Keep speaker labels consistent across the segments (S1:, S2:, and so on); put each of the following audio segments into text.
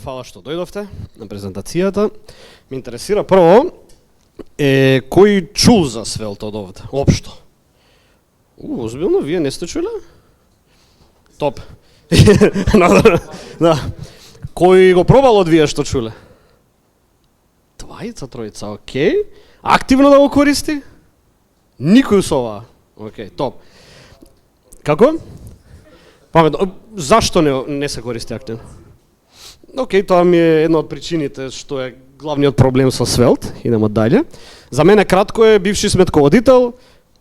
S1: фала што дојдовте на презентацијата. Ме интересира прво кој чул за Svelte од овде, општо? Озбилно, вие не сте чуле? Топ. Да. Кој го пробал од вие што чуле? Двајца, тројца, окей. Активно да го користи? Никој со ова. Окей, топ. Како? Паметно, зашто не се користи активно? Окей, тоа ми е една од причините што е главниот проблем со Svelte. Идемо дале. За мене кратко е бивши сметководител,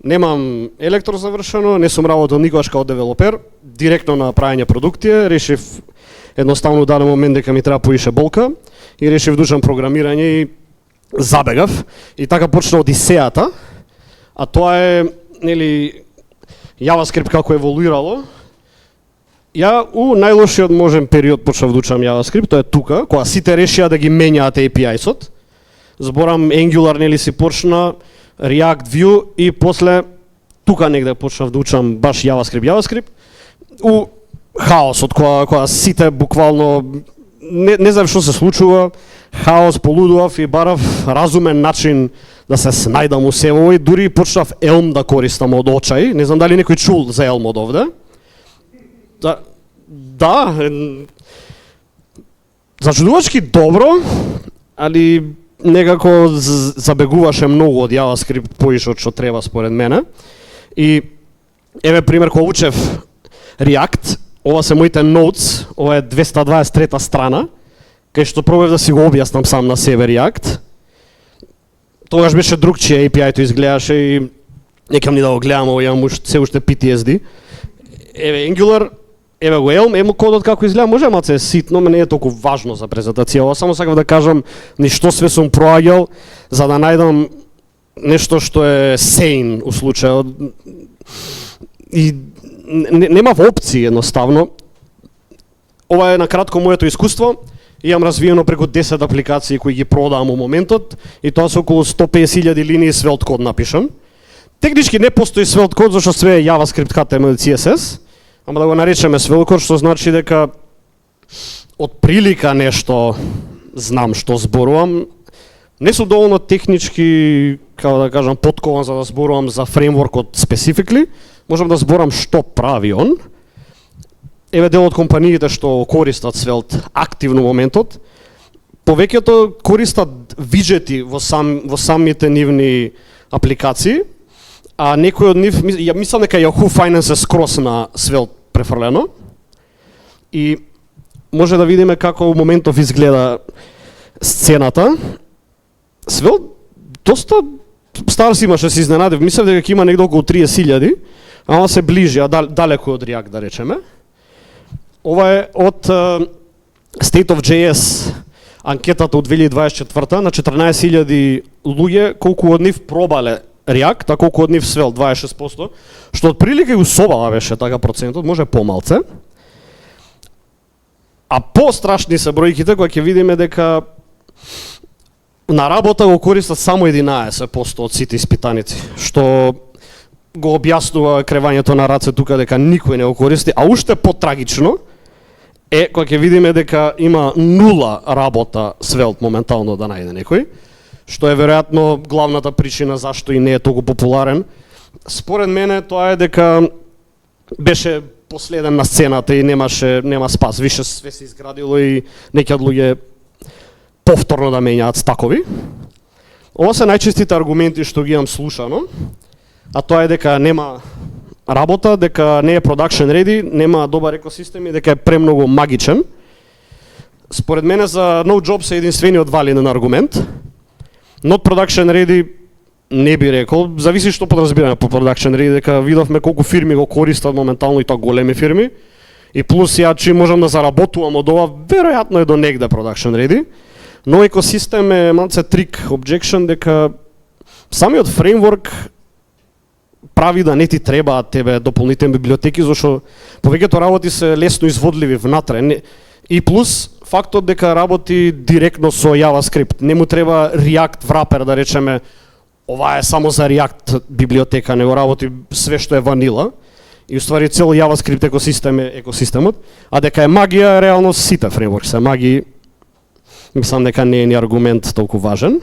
S1: немам електро завршено, не сум работел никогаш као девелопер, директно на правење продукти, решив едноставно даден момент дека ми треба поише болка и решив да учам програмирање и забегав. И така почна одисејата, а тоа е, нели, JavaScript како еволуирало. Ја у најлошиот можен период почнав да учам JavaScript, тоа е тука, кога сите решија да ги менјаат API-сот. Зборам Angular, нели си почна, React, Vue и после тука негде почнав да учам баш JavaScript. У хаосот, кога сите буквално, не знам што се случува, хаос, полудував и барав разумен начин да се снајдам у сево и дури почнав Elm да користам од очај. Не знам дали некој чул за Elm од овде. Да, зачудувачки добро, али некако забегуваше многу од JavaScript поише од што треба според мене. И еве пример, кога учев React, ова се моите notes, ова е 223 страна, кај што пробав да си го објаснам сам на себе React. Тогаш беше другчие, API-то изгледаше и некам ни да го гледам, ова имам се уште PTSD. Еве Angular, еве го Elm, кодот како изгледа, може малце е ситно, но не е толку важно за презентација. Ова само сакав да кажам ништо све сум проаѓал за да најдам нешто што е sane у случајот. И немав опции едноставно. Ова е на кратко моето искуство. Имам развиено преку 10 апликации кои ги продавам у моментот и тоа се околу 150.000 линии Svelte код напишан. Технички не постои Svelte код зашто све е JavaScript, HTML, CSS. Ама да го наречеме Svelte код, што значи дека од прилика нешто знам што зборувам. Не сум доволно технички, како да кажам, подкован за да зборувам за фреймворкот specifically. Можам да зборам што прави он. Еве дел од компаниите што користат Svelte активно моментот, повеќето користат виджети во самите нивни апликации, а некој од нив, ја мислам дека Yahoo Finance е скрос на Svelte префрлено. И може да видиме како во моментов изгледа сцената. Svelte доста стар си имаше, се изненадив. Мислев дека има негде околу 30.000, ама се ближи, а далеко од React да речеме. Ова е од State of JS анкетата од 2024 на 14.000 луѓе, колку од нив пробале React, а колку од нив Svelte, 26%, што од прилика и усобава беше така процентот, може помалце. А пострашни се бројките кога ќе видиме дека на работа го користат само 11% од сите испитаници, што го објаснува кревањето на раце тука дека никој не го користи, а уште потрагично е кога ќе видиме дека има нула работа Svelte моментално да најде некој, што е веројатно главната причина зашто и не е толку популарен. Според мене тоа е дека беше последен на сцената и нема спас, више све се изградило и некои луѓе повторно да менјаат стакови. Ова се најчестите аргументи што ги имам слушано, а тоа е дека нема работа, дека не е production ready, нема добар екосистем и дека е премногу магичен. Според мене за NoJobs е единствениот валиден аргумент. Not production ready не би рекол, зависи што подразбираме по production ready, дека видовме колку фирми го користат моментално и тоа големи фирми. И плюс ја че можам да заработувам од ова, веројатно е до негде production ready. Но екосистем е малце трик, objection, дека самиот фреймворк прави да не ти требаат тебе дополнителни библиотеки, зашто повеќето работи се лесно изводливи внатре. И плюс фактот дека работи директно со JavaScript. Не му треба React wrapper, да речеме, ова е само за React библиотека, него работи све што е ванила. И уствари цел JavaScript екосистем е екосистемот, а дека е магија, реално сите фреймворки се магии, мислам дека не е ни аргумент толку важен.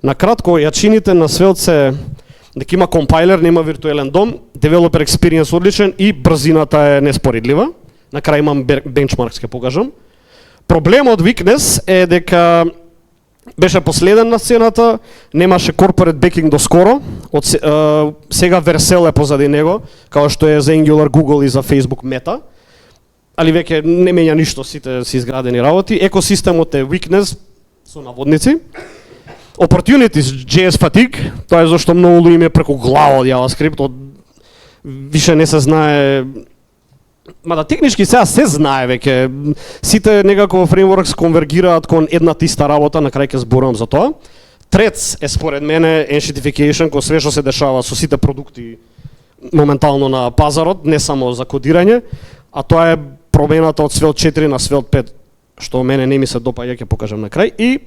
S1: На кратко, јачините на Svelte се дека има компайлер, нема виртуелен дом, developer experience одличен и брзината е неспоредлива. На крај имам бенчмаркс ќе покажам. Проблемот weakness е дека беше последен на сцената, немаше corporate backing до скоро, сега Vercel е позади него, као што е за Angular, Google и за Facebook Meta, али веќе не менја ништо, сите си изградени работи. Екосистемот е weakness, со наводници. Opportunities, JS fatigue, тоа е зашто многу луѓе ме преку глава од JavaScript, више не се знае. Мада технички сега се знае веќе. Сите некако во фреймворкс конвергираат кон една тиста работа, на крај ќе зборувам за тоа. Threads е според мене enshittification, кој све што се дешава со сите продукти моментално на пазарот, не само за кодирање, а тоа е промената од Svelte 4 на Svelte 5, што мене не ми се допаѓа, ќе покажам на крај. И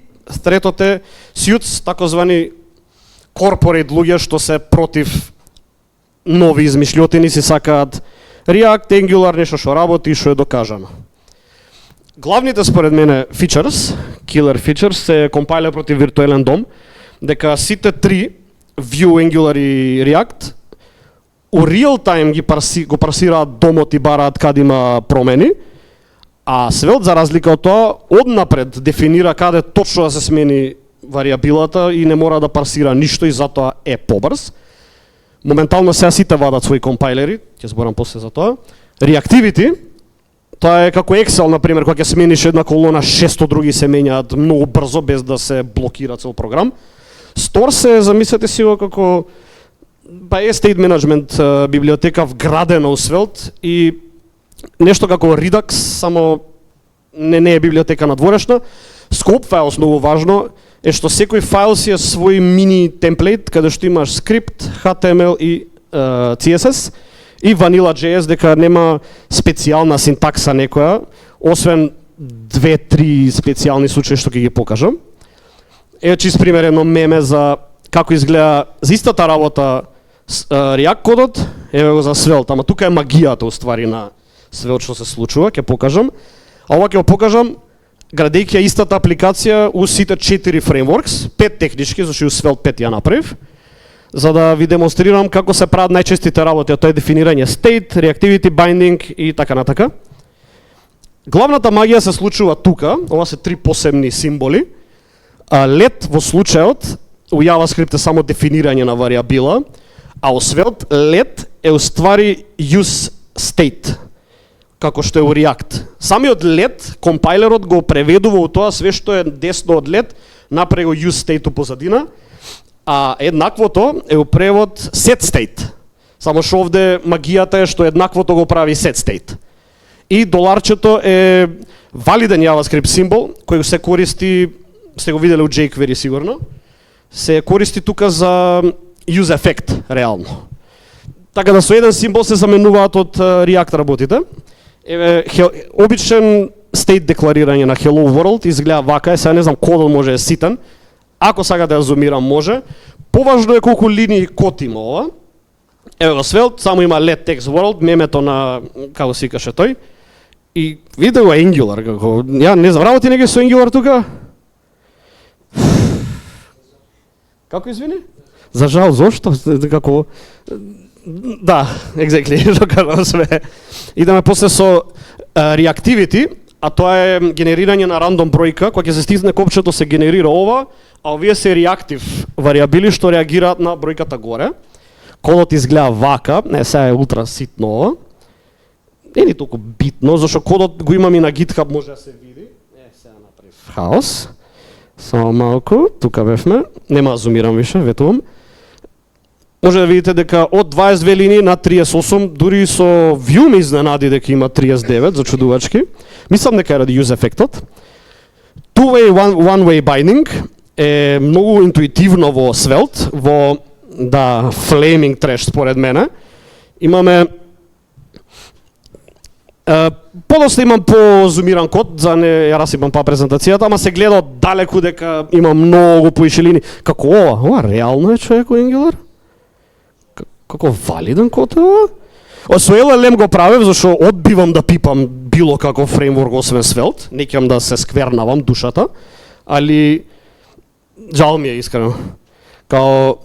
S1: третото е suits, такозвани corporate луѓе што се против нови измишлјотини, си сакаат React, Angular, нешто што работи и што е докажано. Главните според мене features, killer features, се компайлер против виртуелен дом, дека сите три, Vue, Angular и React, у real time го парсираат домот и бараат каде има промени, а Svelte за разлика од тоа, однапред дефинира каде точно да се смени варијабилата и не мора да парсира ништо и затоа е побрз. Моментално сега сите вадат своји компайлери, ќе зборам после за тоа. Reactivity, тоа е како Excel, например, кога ќе смениш една колона, 600 други се менјаат многу брзо без да се блокира цел програм. Store се, замислете си го како е state management библиотека вградена у Svelte и нешто како Redux, само не е библиотека надворешна. Scope files, многу важно, е што секој файл си е свој мини темплейт, каде што имаш скрипт, HTML и CSS и Vanilla.js, дека нема специјална синтакса некоја, освен 2-3 специјални случаи што ќе ги покажам. Чист пример, едно меме за како изгледа за истата работа React кодот, еве го за Svelte, ама тука е магијата уствари на Svelte што се случува, ќе покажам. А ова ќе го покажам градејќи ја истата апликација у сите 4 фреймворкс, 5 технички, зашто у Svelte 5 ја направив, за да ви демонстрирам како се прават најчестите работи, а тоа е дефинирање state, reactivity, binding и така натака. Главната магија се случува тука, ова се 3 посебни символи. Let во случајот, у JavaScript е само дефинирање на варијабила, а у Svelte let е уствари use state, како што е у React. Самиот let, компайлерот го преведува у тоа све што е десно од let, направи го use state-у позадина, а еднаквото е у превод set state. Само што овде магијата е што еднаквото го прави set state. И доларчето е валиден JavaScript символ, кој се користи, сте го виделе у jQuery сигурно, се користи тука за use effect, реално. Така да со еден символ се заменуваат од React работите. Обичен state декларирање на Hello World изгледа вака, сега не знам кодот може е ситен. Ако сега да ја зумирам може. Поважно е колку линии код има ова. Ево го Svelte, само има let text world, мемето на како се викаше тој. И видите го Angular како. Ја не знам, работи неге со Angular тука? Како извини? За жал, зошто? Како да, exactly, докажам све. Идеме после со reactivity, а тоа е генерирање на рандом бројка, кога ќе се стисне копчето се генерира ова, а овие се reactive варијабили што реагираат на бројката горе. Кодот изгледа вака, не сега е ултра ситно ова. Не е толку битно, зашто кодот го имам и на GitHub, може да се види. Сега направив хаос. Само малку, тука бевме, нема да зумирам више, ветувам. Може да видите дека од 22 линии на 38, дури со Vue ме изненади дека има 39, зачудувачки. Мислам дека е ради use ефектот. Two-way, one-way binding е многу интуитивно во Svelte, во Flaming Trash според мене. Имаме подоста имам позумиран код, за не ја расипам па презентацијата, ама се гледа од далеку дека има многу поише линии. Како ова? Ова реално е човек у Angular? Како валиден код е ова? Со LLM го правев зашто одбивам да пипам било каков фреймворк освен Svelte, не ќам да се сквернавам душата, али жал ми е искрено. Као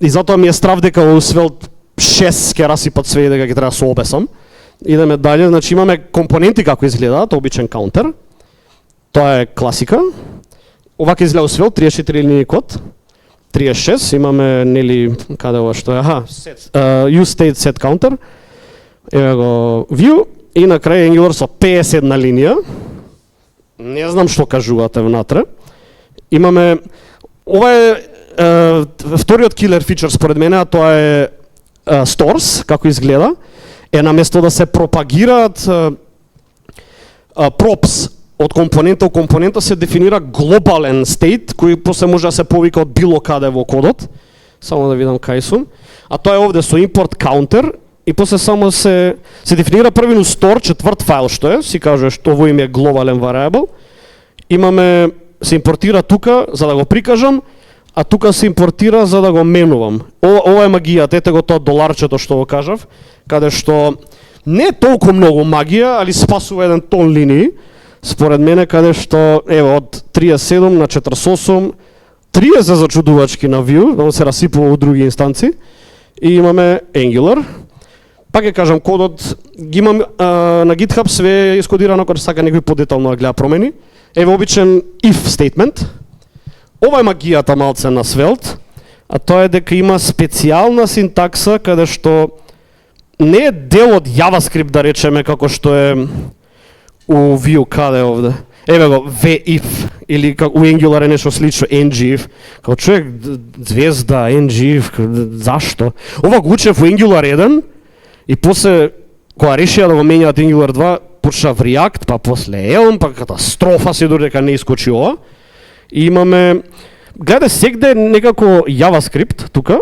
S1: и затоа ми е страв дека во Svelte 6 ќе расипат све и дека ќе треба да се обесам. Идеме дале, значи имаме компоненти како изгледаат, обичен каунтер. Тоа е класика. Овака изгледа Svelte 34 линии код. 36 имаме нели каде ова што е? Use state set counter. Еве го view и на крај Angular со 51 линија. Не знам што кажувате внатре. Имаме ова е вториот killer feature според мене, а тоа е stores како изгледа. Е наместо да се пропагираат props од компонента во компонента се дефинира глобален state кој после може да се повика од било каде во кодот. Само да видам кај сум. А тоа е овде со import counter и после само се дефинира првину store, четврт файл што е, си каже што во име глобален variable. Имаме се импортира тука за да го прикажам, а тука се импортира за да го менувам. Ова е магијата, ете го тоа доларчето што го кажав, каде што не е толку многу магија, али спасува еден тон линии. Според мене каде што ево од 37 на 48 30 за зачудувачки на view, да се расипува во други инстанци и имаме Angular. Пак ќе кажам кодот ги имам на GitHub све искодирано кога сака некој подетално да гледа промени. Еве обичен if statement. Ова е магијата малце на Svelte, а тоа е дека има специјална синтакса каде што не е дел од JavaScript да речеме како што е у Vue каде овде. Еве го v-if или како у Angular е нешто слично ng-if. Како човек звезда ng-if, зашто? Ова го учев во Angular 1 и после кога решија да го менјаат Angular 2 почна в React, па после Elm, па катастрофа се дори дека не искочи ова. И имаме, гледа сегде некако JavaScript тука,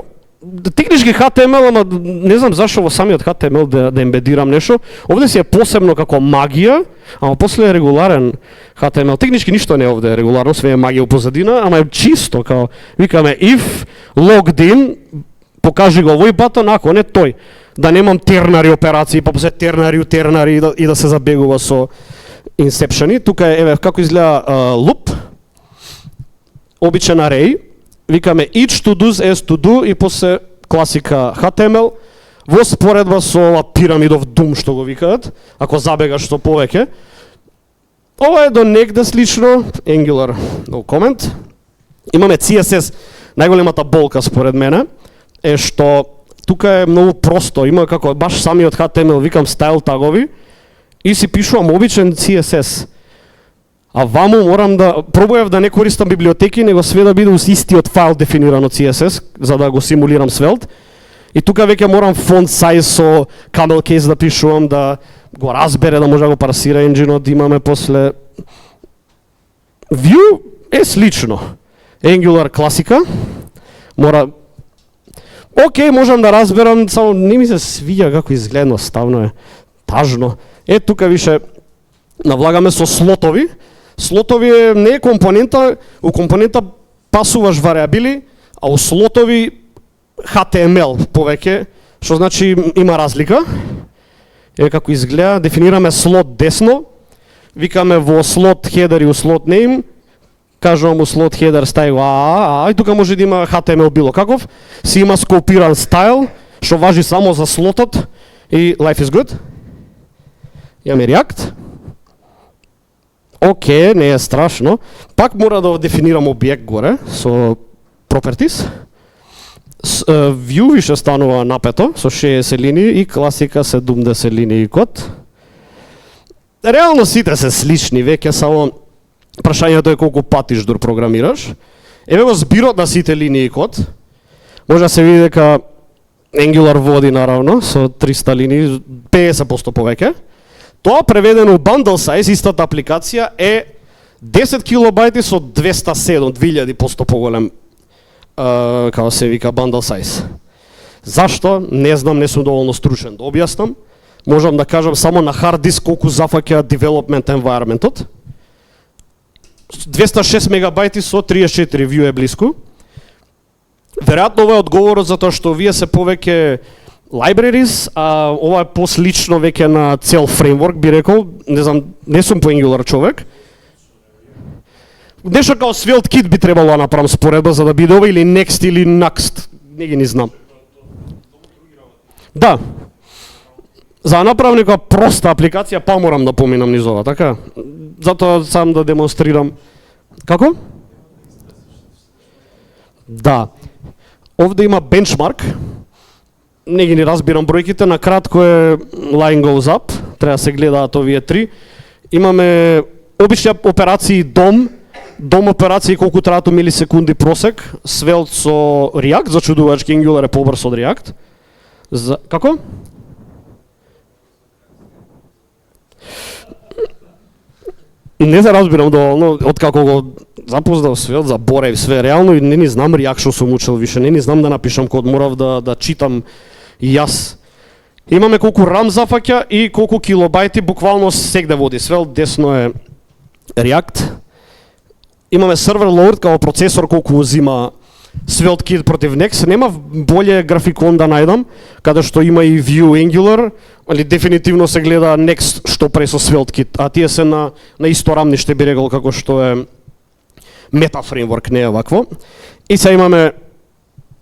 S1: технички HTML, ама не знам зашто во самиот HTML да ембедирам нешто. Овде си е посебно како магија, ама после е регуларен HTML. Технички ништо не е овде регуларно, све е магија у позадина, ама е чисто, као викаме if logged in, покажи го овој батон, ако не тој. Да немам тернари операции, па после тернари и да се забегува со инсепшени. Тука е, еве, како изгледа loop, обичен array, викаме each to do's as to do и после класика HTML, во споредба со ова pyramid of doom што го викаат, ако забегаш што повеќе. Ова е до негде слично, Angular, no comment. Имаме CSS, најголемата болка според мене, е што тука е многу просто, има како баш самиот HTML, викам style тагови, и си пишувам обичен CSS. А ваму морам да пробував да не користам библиотеки, него све да биде истиот файл дефинирано CSS, за да го симулирам Svelte. И тука веќе морам font size со camel case да пишувам, да го разбере, да може да го парсира енџинот, да имаме после Vue е слично. Angular класика. Мора окей, можам да разберам, само не ми се свиѓа како изгледа, ставно е тажно. Е тука више навлагаме со слотови. Слотови не е компонента, у компонента пасуваш вариабили, а у слотови HTML повеќе, што значи има разлика. Е како изгледа, дефинираме слот десно, викаме во слот header и у слот name, кажувам у слот header стај и тука може да има HTML било каков, си има скопиран стайл, што важи само за слотот и life is good. Имаме React. Океј, не е страшно. Пак мора да дефинирам објект горе со properties. Vue више станува напето со 60 линии и класика 70 линии код. Реално сите се слични, веќе само прашањето е колку патиш дур програмираш. Еве го збирот на сите линии код. Може да се види дека Angular води наравно со 300 линии, 50% повеќе. Тоа преведено у bundle size, истата апликација е 10 килобајти со 207, 2000% поголем, како се вика bundle size. Зашто? Не знам, не сум доволно стручен да објаснам. Можам да кажам само на hard disk колку зафаќа development environment-от. 206 мегабајти со 34 Vue е блиску. Веројатно ова е одговорот затоа што вие се повеќе libraries, а ова е послично веќе на цел фреймворк, би рекол, не знам, не сум по Angular човек. Нешто као SvelteKit би требало да направам споредба за да биде ова или Next или Next, не ги не знам. Да. За да направам некоја проста апликација, па морам да поминам низ ова, така? Затоа сам да демонстрирам. Како? Да. Овде има бенчмарк. Не ги не разбирам бројките, на кратко е line goes up, треба да се гледаат овие три. Имаме обични операции дом операции колку траат милисекунди просек, Svelte со React, зачудувачки Angular е побрз од React. Како? Не се разбирам доволно, откако го запознав Svelte, заборев све реално и не ни знам React што сум учил више, не ни знам да напишам код, морав да читам и јас. Имаме колку RAM зафаќа и колку килобајти буквално сегде води. Svelte десно е React. Имаме server load као процесор колку узима SvelteKit против Next. Нема боле графикон да најдам, каде што има и Vue Angular, али дефинитивно се гледа Next што пре со SvelteKit, а тие се на исто рамниште би рекол како што е Meta фреймворк, не е вакво. И сега имаме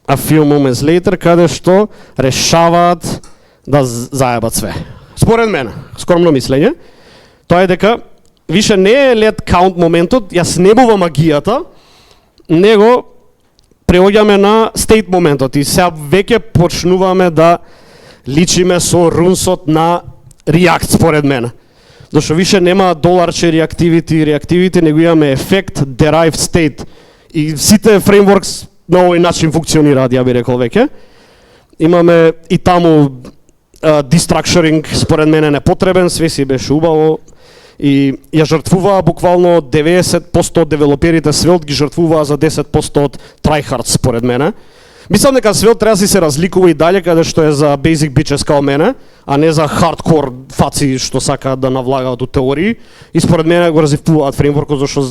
S1: a few moments later, каде што решаваат да заебат све. Според мене, скромно мислење, тоа е дека више не е let count моментот, ја снебува магијата, него преоѓаме на state моментот и сега веќе почнуваме да личиме со рунсот на React според мене. Зашто више нема доларче reactivity, него имаме ефект derived state и сите фреймворкс на овој начин функционираат, ја би рекол веќе. Имаме и таму destructuring според мене непотребен, све си беше убаво и ја жртвуваа буквално 90% од девелоперите Svelte ги жртвуваа за 10% од tryhards според мене. Мислам дека Svelte треба да се разликува и дале каде што е за basic bitches као мене, а не за hardcore фаци што сакаат да навлагаат у теории. И според мене го развивуваат фреймворкот зашто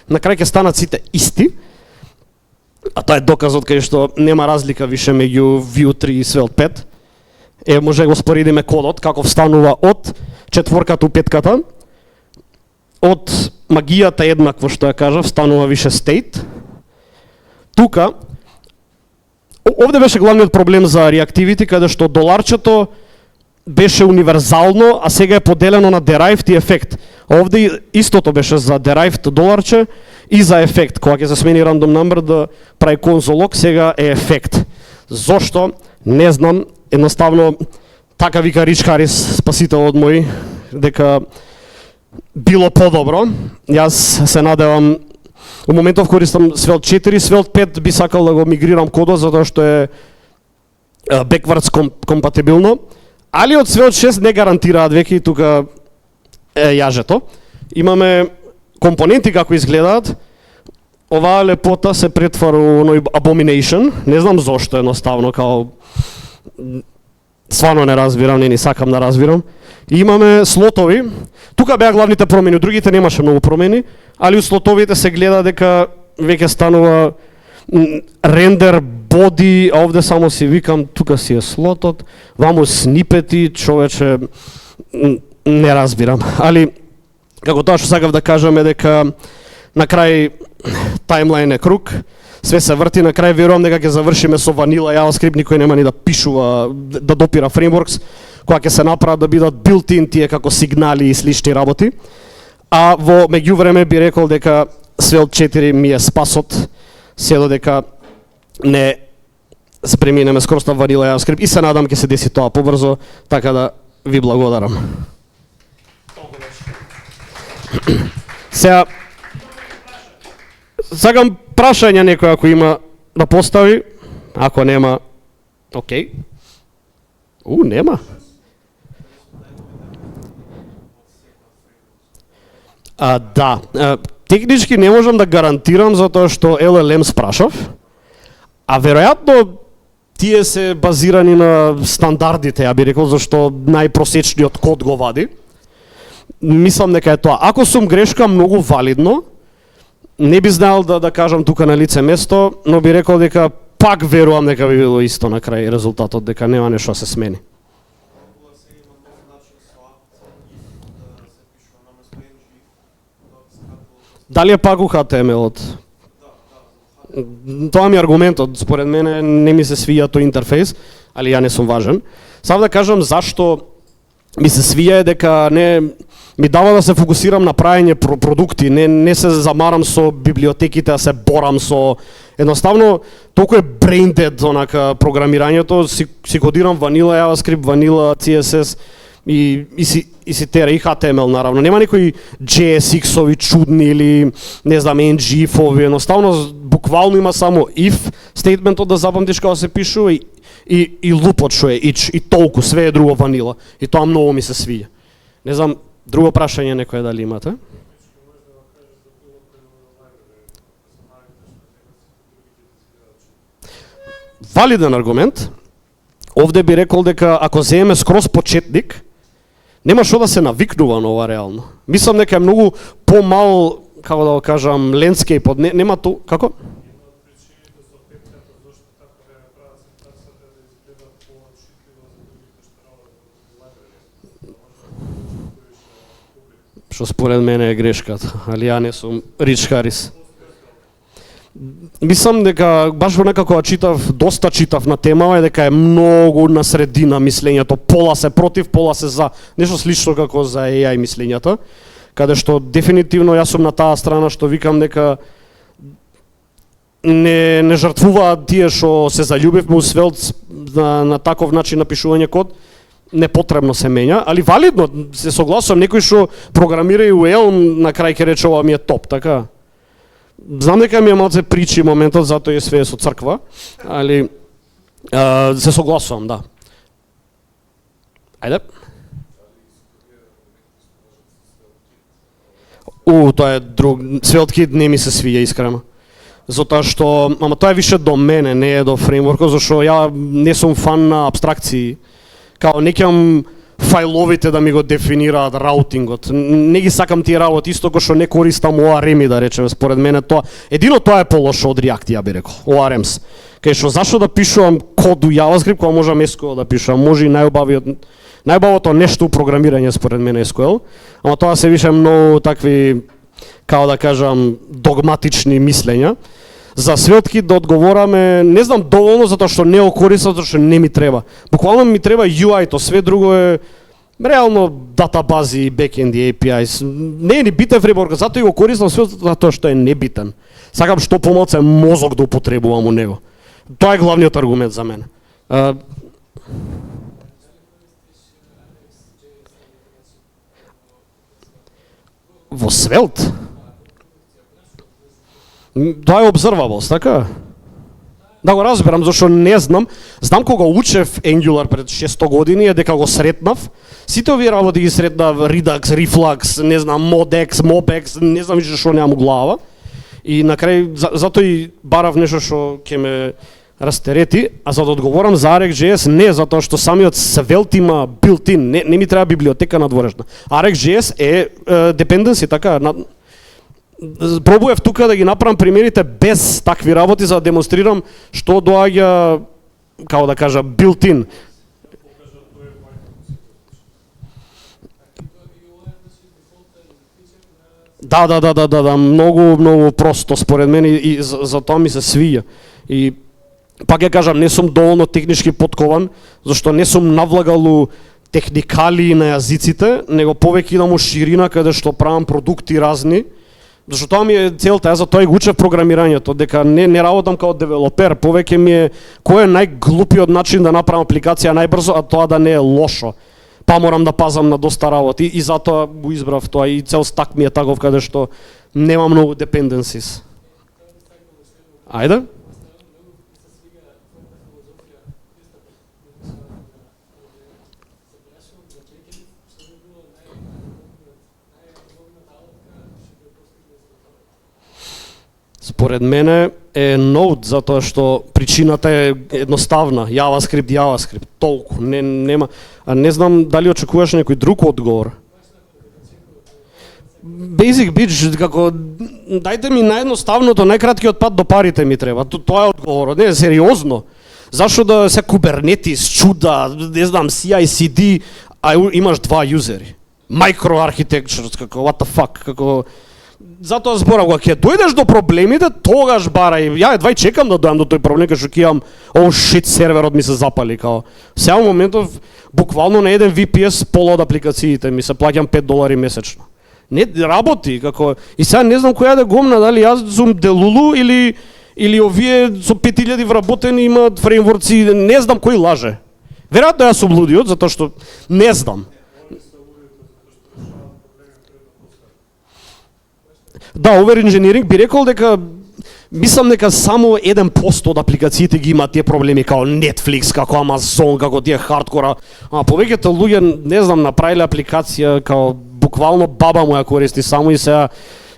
S1: на крај ќе станат сите исти. А тоа е доказот кај што нема разлика више меѓу Vue 3 и Svelte 5. Може да го споредиме кодот како станува од четворката у петката. Од магијата еднакво што ја кажав, станува више state. Тука овде беше главниот проблем за reactivity, каде што доларчето беше универзално, а сега е поделено на derived и ефект. Овде истото беше за derived доларче и за ефект. Кога ќе се смени random number да прави конзолог, сега е ефект. Зошто? Не знам, едноставно така вика Рич Харис, спасителот мој, дека било подобро. Јас се надевам, у моментов користам Svelte 4, Svelte 5 би сакал да го мигрирам кодот затоа што е backwards компатибилно, али од Svelte 6 не гарантираат веќе и тука е јажето. Имаме компоненти како изгледаат. Оваа лепота се претвара во оној abomination, не знам зошто едноставно, као стварно не разбирам, не ни сакам да разбирам. И имаме слотови. Тука беа главните промени, у другите немаше многу промени, али у слотовите се гледа дека веќе станува рендер боди, а овде само си викам, тука си е слотот, ваму снипети, човече, не разбирам. Али, како тоа што сакав да кажам е дека на крај таймлайн е круг, све се врти, на крај верувам дека ќе завршиме со ванила JavaScript, никој нема ни да пишува, да допира фреймворкс, кога ќе се направат да бидат built-in тие како сигнали и слични работи. А во меѓувреме би рекол дека Svelte 4 ми е спасот, се додека не се преминеме скоро на ванила JavaScript и се надам ќе се деси тоа побрзо, така да ви благодарам. Сега сакам прашање некој ако има да постави, ако нема, окей. Нема. Да, технички не можам да гарантирам затоа што LLM спрашав, а веројатно тие се базирани на стандардите, ја би рекол, зашто најпросечниот код го вади. Мислам дека е тоа. Ако сум грешка, многу валидно, не би знаел да кажам тука на лице место, но би рекол дека пак верувам дека би било исто на крај резултатот, дека нема нешто да се смени. Дали е пак у HTML-от? Тоа ми е аргументот, според мене не ми се свија тој интерфејс, али ја не сум важен. Само да кажам зашто ми се свија е дека не ми дава да се фокусирам на правење продукти, не се замарам со библиотеките, а се борам со едноставно толку е brain dead онака програмирањето, си кодирам ванила JavaScript, ванила CSS и си тера и HTML наравно. Нема некои JSX-ови чудни или не знам NG-ови, едноставно буквално има само if стейтментот да запамтиш како се пишува и лупот што е и толку, све е друго ванила. И тоа многу ми се свија. Не знам, друго прашање некој дали имате? Валиден аргумент. Овде би рекол дека ако земеме скроз почетник, нема што да се навикнува на ова реално. Мислам дека е многу помал, како да го кажам, лендскейпот, нема то, како? Што според мене е грешката, али ја не сум Рич Харис. Мислам дека баш во некако доста читав на темава е дека е многу на средина мислењето, пола се против, пола се за, нешто слично како за AI мислењата, каде што дефинитивно јас сум на таа страна што викам дека не жртвуваат тие што се заљубивме у Svelte на таков начин на пишување код, непотребно се менја, али валидно, се согласувам, некој што програмира и у Elm на крај ќе рече ова ми е топ, така? Знам дека ми е малце причи моментот, затоа е све со црква, али се согласувам, да. Ајде. Тоа е друг, SvelteKit не ми се свија искрено. Затоа што, ама тоа е више до мене, не е до фреймворкот, зашто ја не сум фан на апстракции. Као не ќам фајловите да ми го дефинираат раутингот. Не ги сакам тие работи, исто кој што не користам ORM-и, да речеме, според мене тоа. Едино тоа е полошо од React, ја би рекол, ORMs. Кај што зашто да пишувам код у JavaScript, кога можам SQL да пишувам, може и најубавото нешто у програмирање според мене SQL, ама тоа се више многу такви, како да кажам, догматични мислења. За SvelteKit да одговораме, не знам доволно затоа што не го користам, затоа што не ми треба. Буквално ми треба UI-то, све друго е реално датабази, бекенди, APIs. Не е ни битен фреймворк, затоа и го користам затоа што е небитен. Сакам што помалце мозок да употребувам у него. Тоа е главниот аргумент за мене. Во Svelte? Тоа е observables, така? Да го разберам, зашто не знам. Знам кога учев Angular пред 600 години, е дека го сретнав. Сите овие работи ги сретнав, Redux, Reflux, не знам, Modex, Mobex, не знам више што немам у глава. И на крај, затоа и барав нешто што ќе ме растерети, а за да одговорам за ArcGIS, не, затоа што самиот Svelte има built-in, не ми треба библиотека надворешна. ArcGIS е dependency, така, пробував тука да ги направам примерите без такви работи за да демонстрирам што доаѓа, како да кажа, built-in. Да, многу просто според мене и за тоа ми се свија. И пак ја кажам, не сум доволно технички подкован, зашто не сум навлагал у техникали на јазиците, него повеќе идам у ширина каде што правам продукти разни. Зашто тоа ми е целта, јас за тоа и го учев програмирањето, дека не работам како девелопер, повеќе ми е кој е најглупиот начин да направам апликација најбрзо, а тоа да не е лошо. Па морам да пазам на доста работи и затоа го избрав тоа и цел стак ми е таков каде што нема многу dependencies. Ајде? Според мене е Node, затоа што причината е едноставна, JavaScript, толку, нема, не знам дали очекуваш некој друг одговор. Basic bitch, како дајте ми наједноставното, најкраткиот пат до парите ми треба. Тоа е одговорот. Не, сериозно. Зашто да се Kubernetes, чуда, не знам, CI/CD, а имаш два юзери. Microarchitecture, како what the fuck, како затоа зборам, кога ќе дојдеш до проблемите, тогаш барај. Ја едва чекам да дојдам до тој проблем, кај што ќе имам shit, серверот ми се запали, као. Сега моментов буквално на еден VPS пола од апликациите ми се плаќам $5 месечно. Не работи, како и сега не знам која да гомна, дали јас сум делулу или овие со 5000 вработени имаат фреймворци, не знам кој лаже. Веројатно јас сум лудиот, затоа што не знам. Да, оверинженеринг би рекол дека мислам дека само 1% од апликациите ги имаат тие проблеми како Netflix, како Amazon, како тие хардкора. А повеќето луѓе, не знам, направиле апликација како буквално баба му ја користи само и сега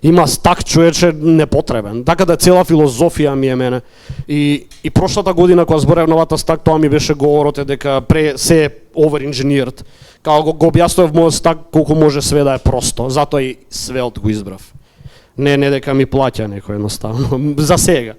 S1: има стак човече непотребен. Така да цела филозофија ми е мене. И прошлата година кога зборев новата стак, тоа ми беше говорот е дека се оверинженерд. Како го објаснував мојот стак колку може све да е просто. Затоа и Svelte го избрав. Не дека ми плаќа некој едноставно. За сега.